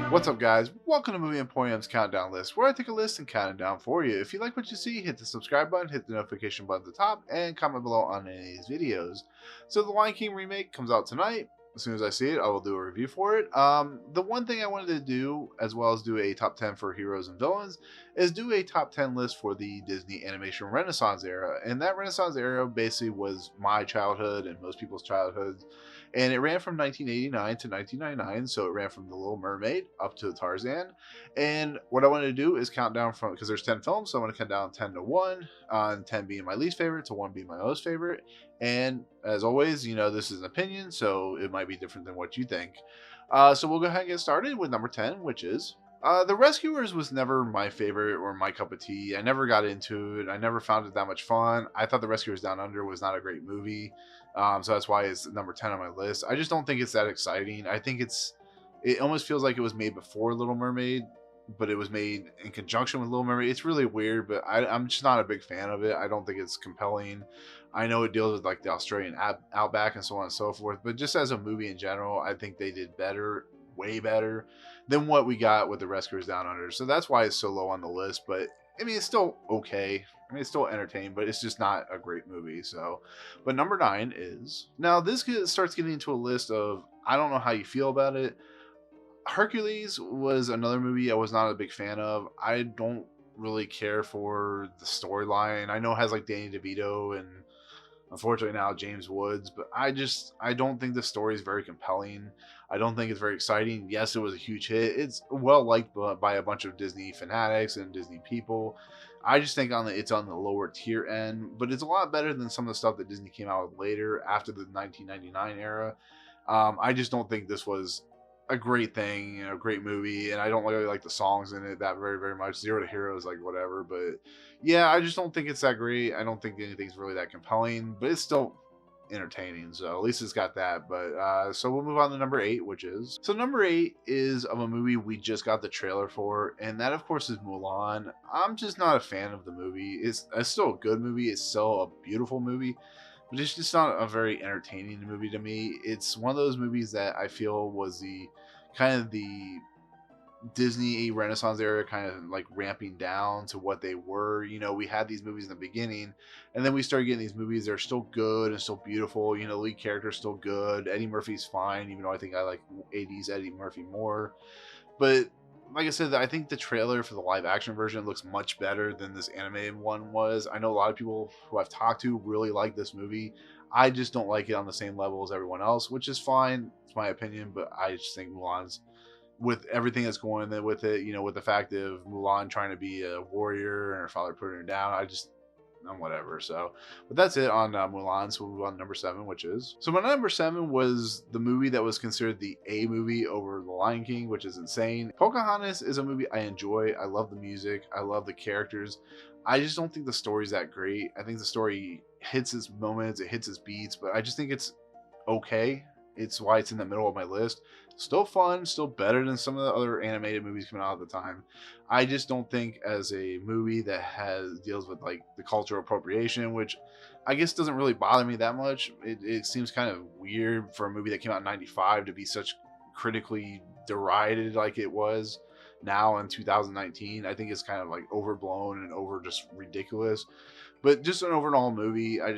What's up, guys? Welcome to Movie Emporium's Countdown List, where I take a list and count it down for you. If you like what you see, hit the subscribe button, hit the notification button at the top, and comment below on any of these videos. So the Lion King remake comes out tonight. As soon as I see it, I will do a review for it. The one thing I wanted to do, as well as do a top 10 for heroes and villains, is do a top 10 list for the Disney animation Renaissance era. And that Renaissance era basically was my childhood and most people's childhoods, and it ran from 1989 to 1999. So it ran from The Little Mermaid up to Tarzan. And what I want to do is count down from, because there's 10 films, so I'm going to count down 10 to 1, on 10 being my least favorite to 1 being my most favorite. And as always, this is an opinion, so it might be different than what you think. So we'll go ahead and get started with number 10, which is The Rescuers was never my favorite or my cup of tea. I never got into it. I never found it that much fun. I thought The Rescuers Down Under was not a great movie. So that's why it's number 10 on my list. I just don't think it's that exciting. I think it almost feels like it was made before Little Mermaid, but it was made in conjunction with Little Mermaid. It's really weird, but I'm just not a big fan of it. I don't think it's compelling. I know it deals with like the Australian outback and so on and so forth, but just as a movie in general, I think they did better, way better than what we got with The Rescuers Down Under. So that's why it's so low on the list. But I mean, it's still okay. I mean, it's still entertaining, but it's just not a great movie. So, but number 9 is, now this starts getting into a list of, I don't know how you feel about it. Hercules was another movie I was not a big fan of. I don't really care for the storyline. I know it has like Danny DeVito and unfortunately now James Woods, but I don't think the story is very compelling. I don't think it's very exciting. Yes, it was a huge hit. It's well liked by a bunch of Disney fanatics and Disney people. I just think it's on the lower tier end, but it's a lot better than some of the stuff that Disney came out with later after the 1999 era. I just don't think this was a great thing, great movie, and I don't really like the songs in it that very, very much. Zero to Hero is like whatever, but yeah, I just don't think it's that great. I don't think anything's really that compelling, but it's still entertaining. So at least it's got that. But so we'll move on to number 8, which is, so number 8 is of a movie we just got the trailer for, and that of course is Mulan. I'm just not a fan of the movie. It's still a good movie. It's still a beautiful movie, but it's just not a very entertaining movie to me. It's one of those movies that I feel was the kind of the Disney Renaissance era, kind of like ramping down to what they were. We had these movies in the beginning, and then we started getting these movies that are still good and still beautiful. The lead character is still good. Eddie Murphy's fine, even though I think I like 80s Eddie Murphy more. But like I said, I think the trailer for the live action version looks much better than this animated one was. I know a lot of people who I've talked to really like this movie. I just don't like it on the same level as everyone else, which is fine. It's my opinion, but I just think Mulan's, with everything that's going on with it, with the fact of Mulan trying to be a warrior and her father putting her down, I'm whatever. So, but that's it on Mulan. So we'll move on to number 7, which is, so my number 7 was the movie that was considered the A movie over The Lion King, which is insane. Pocahontas is a movie I enjoy. I love the music. I love the characters. I just don't think the story's that great. I think the story hits its moments, it hits its beats, but I just think it's okay. It's why it's in the middle of my list. Still fun, still better than some of the other animated movies coming out at the time. I just don't think as a movie that deals with like the cultural appropriation, which I guess doesn't really bother me that much. It seems kind of weird for a movie that came out in 95 to be such critically derided like it was now in 2019. I think it's kind of like overblown and over just ridiculous. But just an overall movie, I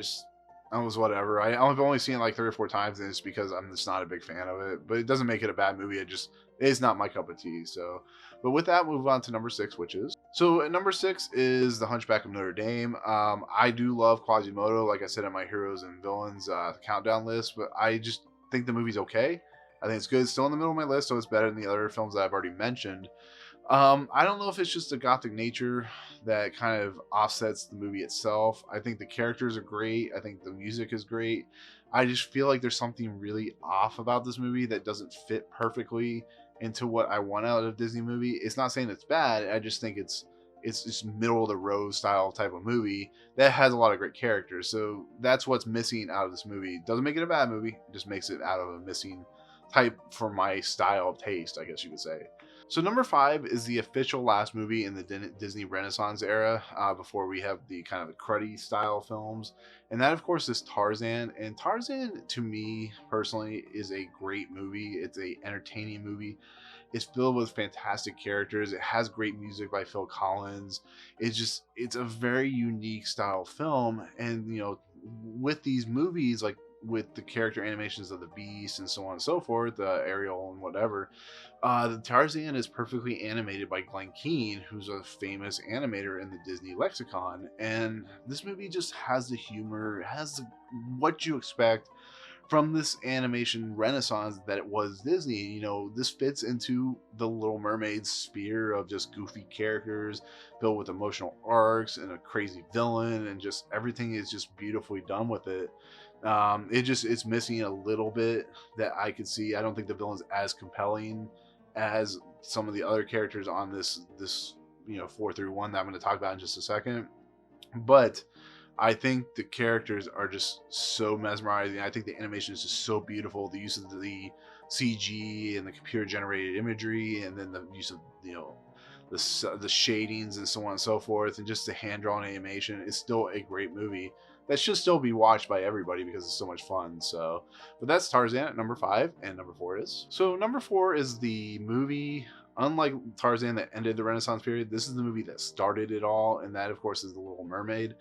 was whatever. I've only seen it like 3 or 4 times, and it's because I'm just not a big fan of it. But it doesn't make it a bad movie. It's not my cup of tea. So, but with that, move on to number 6, which is, so at number 6 is The Hunchback of Notre Dame. I do love Quasimodo, like I said in my heroes and villains countdown list, but I just think the movie's okay. I think it's good. It's still in the middle of my list, so it's better than the other films that I've already mentioned. I don't know if it's just the gothic nature that kind of offsets the movie itself. I think the characters are great. I think the music is great. I just feel like there's something really off about this movie that doesn't fit perfectly into what I want out of a Disney movie. It's not saying it's bad. I just think it's just middle of the road style type of movie that has a lot of great characters. So that's what's missing out of this movie. Doesn't make it a bad movie. It just makes it out of a missing type for my style of taste, I guess you could say. So number 5 is the official last movie in the Disney Renaissance era, before we have the kind of cruddy style films. And that, of course, is Tarzan. And Tarzan, to me personally, is a great movie. It's a entertaining movie. It's filled with fantastic characters. It has great music by Phil Collins. It's a very unique style film. And with these movies, like with the character animations of the beast and so on and so forth, Ariel and whatever, the Tarzan is perfectly animated by Glenn Keane, who's a famous animator in the Disney lexicon. And this movie just has the humor, what you expect from this animation renaissance that it was Disney. This fits into the Little Mermaid sphere of just goofy characters filled with emotional arcs and a crazy villain, and just everything is just beautifully done with it. It's missing a little bit that I could see. I don't think the villain's as compelling as some of the other characters on this 4 through 1 that I'm going to talk about in just a second. But I think the characters are just so mesmerizing. I think the animation is just so beautiful. The use of the CG and the computer generated imagery, and then the use of the shadings and so on and so forth, and just the hand drawn animation is still a great movie that should still be watched by everybody because it's so much fun. So, but that's Tarzan at number 5, and number 4 is number 4 is the movie. Unlike Tarzan that ended the Renaissance period, this is the movie that started it all, and that, of course, is The Little Mermaid.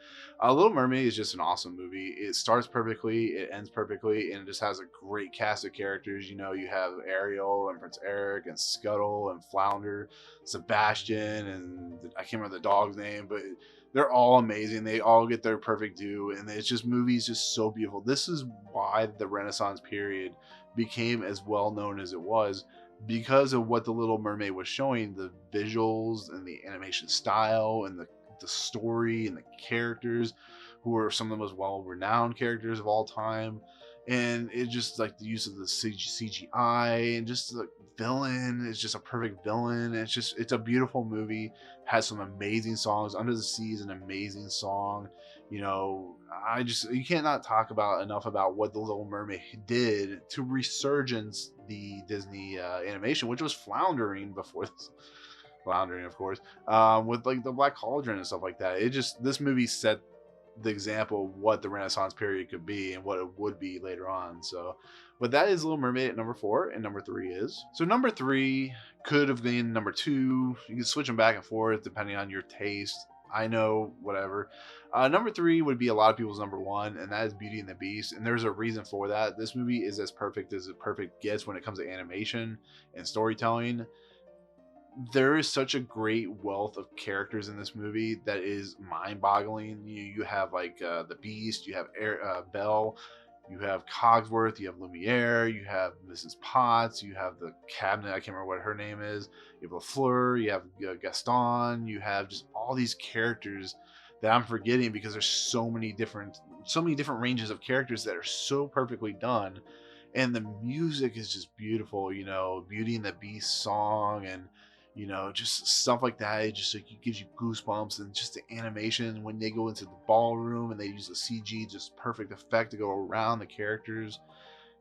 Little Mermaid is just an awesome movie. It starts perfectly, it ends perfectly, and it just has a great cast of characters. You have Ariel and Prince Eric and Scuttle and Flounder, Sebastian, and I can't remember the dog's name, but they're all amazing. They all get their perfect due, and it's just movies just so beautiful. This is why the Renaissance period became as well known as it was, because of what the Little Mermaid was showing, the visuals and the animation style and the story and the characters, who are some of the most well-renowned characters of all time. And it just, like, the use of the CGI, and just the villain is just a perfect villain. It's a beautiful movie. Has some amazing songs. Under the Sea is an amazing song. You cannot talk about enough about what the Little Mermaid did to resurgence the Disney animation, which was floundering before this. Floundering, of course, with like the Black Cauldron and stuff like that. This movie set the example of what the Renaissance period could be and what it would be later on. So, but that is Little Mermaid at number 4, and number 3 is number 3 could have been number 2. You can switch them back and forth depending on your taste. I know, whatever. Number 3 would be a lot of people's number 1, and that is Beauty and the Beast. And there's a reason for that. This movie is as perfect as a perfect gets when it comes to animation and storytelling. There is such a great wealth of characters in this movie that is mind-boggling. You have like the Beast, you have Belle, you have Cogsworth, you have Lumiere, you have Mrs. Potts, you have the cabinet, I can't remember what her name is, you have Lafleur, you have Gaston, you have just all these characters that I'm forgetting because there's so many different ranges of characters that are so perfectly done. And the music is just beautiful. Beauty and the Beast song, and just stuff like that. It just, like, it gives you goosebumps. And just the animation when they go into the ballroom and they use the CG, just perfect effect to go around the characters.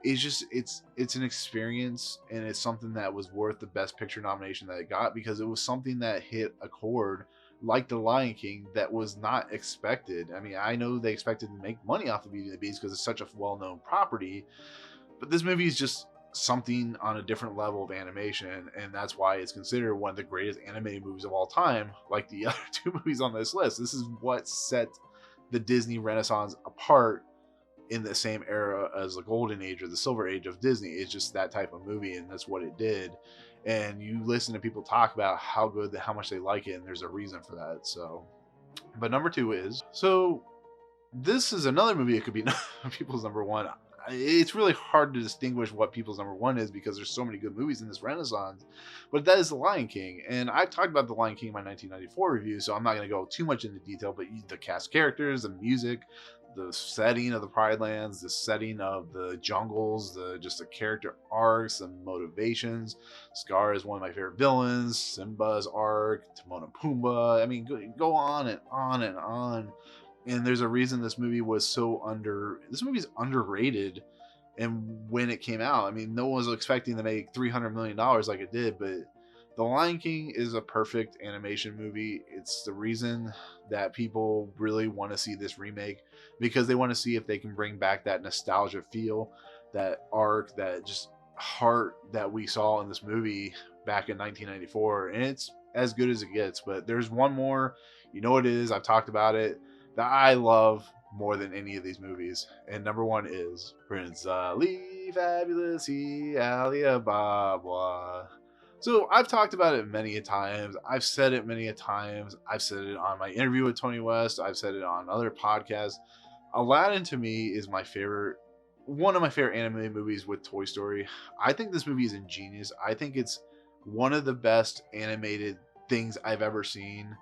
It's an experience, and it's something that was worth the Best Picture nomination that it got, because it was something that hit a chord like The Lion King that was not expected. I mean, I know they expected to make money off of Beauty and the Beast because it's such a well-known property, but this movie is just something on a different level of animation, and that's why it's considered one of the greatest animated movies of all time, like the other 2 movies on this list. This is what set the Disney Renaissance apart in the same era as the golden age or the silver age of Disney. It's just that type of movie, and that's what it did. And you listen to people talk about how much they like it, and there's a reason for that. So, but number 2 is this is another movie that could be people's number 1. It's really hard to distinguish what people's number 1 is because there's so many good movies in this Renaissance, but that is The Lion King. And I've talked about The Lion King in my 1994 review, so I'm not going to go too much into detail, but the cast characters, the music, the setting of the Pride Lands, the setting of the jungles, the character arcs and motivations. Scar is one of my favorite villains, Simba's arc, Timon and Pumbaa. I mean, go on and on and on. And there's a reason this movie is underrated. And when it came out, I mean, no one was expecting to make $300 million like it did, but The Lion King is a perfect animation movie. It's the reason that people really want to see this remake, because they want to see if they can bring back that nostalgia feel, that arc, that just heart that we saw in this movie back in 1994, and it's as good as it gets. But there's one more, you know what it is, I've talked about it, that I love more than any of these movies. And number one is Prince Ali Fabulous Alibaba. So I've talked about it many a times. I've said it many a times. I've said it on my interview with Tony West. I've said it on other podcasts. Aladdin to me is my favorite, one of my favorite animated movies with Toy Story. I think this movie is ingenious. I think it's one of the best animated things I've ever seen.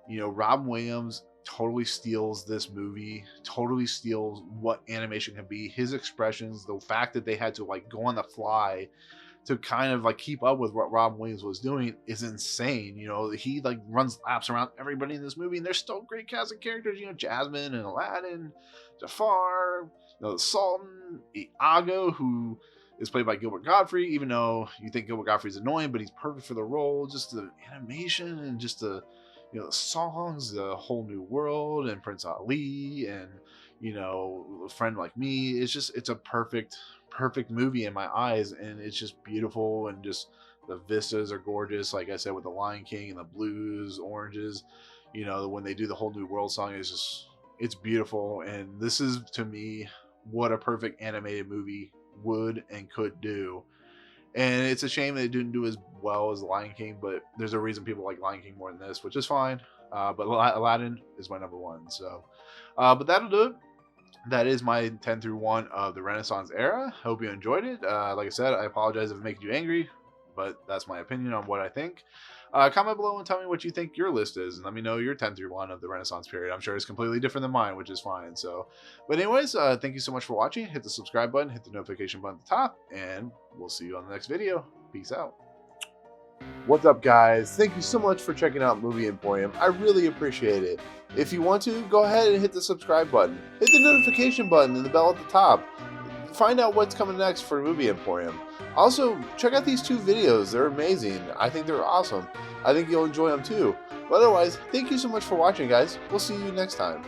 You know, Robin Williams totally steals this movie, totally steals what animation can be. His expressions, the fact that they had to like go on the fly to kind of like keep up with what Robin Williams was doing is insane. You know, he like runs laps around everybody in this movie, and there's still great cast of characters. You know, Jasmine and Aladdin, Jafar, you know, the Sultan, Iago, who is played by Gilbert Gottfried. Even though you think Gilbert Gottfried's annoying, but he's perfect for the role. Just the animation and just the, you know, the songs, the Whole New World, and Prince Ali, and, you know, A Friend Like Me. It's just, it's a perfect movie in my eyes, and it's just beautiful, and just the vistas are gorgeous. Like I said, with the Lion King and the blues, oranges, you know, when they do the Whole New World song, is just, it's beautiful. And this is, to me, what a perfect animated movie would and could do. And it's a shame that it didn't do as well as The Lion King, but there's a reason people like Lion King more than this, which is fine. But Aladdin is my number one. So, but that'll do it. That is my 10 through 1 of the Renaissance era. Hope you enjoyed it. Like I said, I apologize if it makes you angry, but that's my opinion on what I think. Comment below and tell me what you think your list is, and let me know your 10 through 1 of the Renaissance period. I'm sure it's completely different than mine, which is fine. So, but anyways, thank you so much for watching. Hit the subscribe button, hit the notification button at the top, and we'll see you on the next video. Peace out. What's up, guys? Thank you so much for checking out Movie Emporium. I really appreciate it. If you want to, go ahead and hit the subscribe button. Hit the notification button and the bell at the top. Find out what's coming next for Movie Emporium. Also, check out these 2 videos. They're amazing. I think they're awesome. I think you'll enjoy them too. But otherwise, thank you so much for watching, guys. We'll see you next time.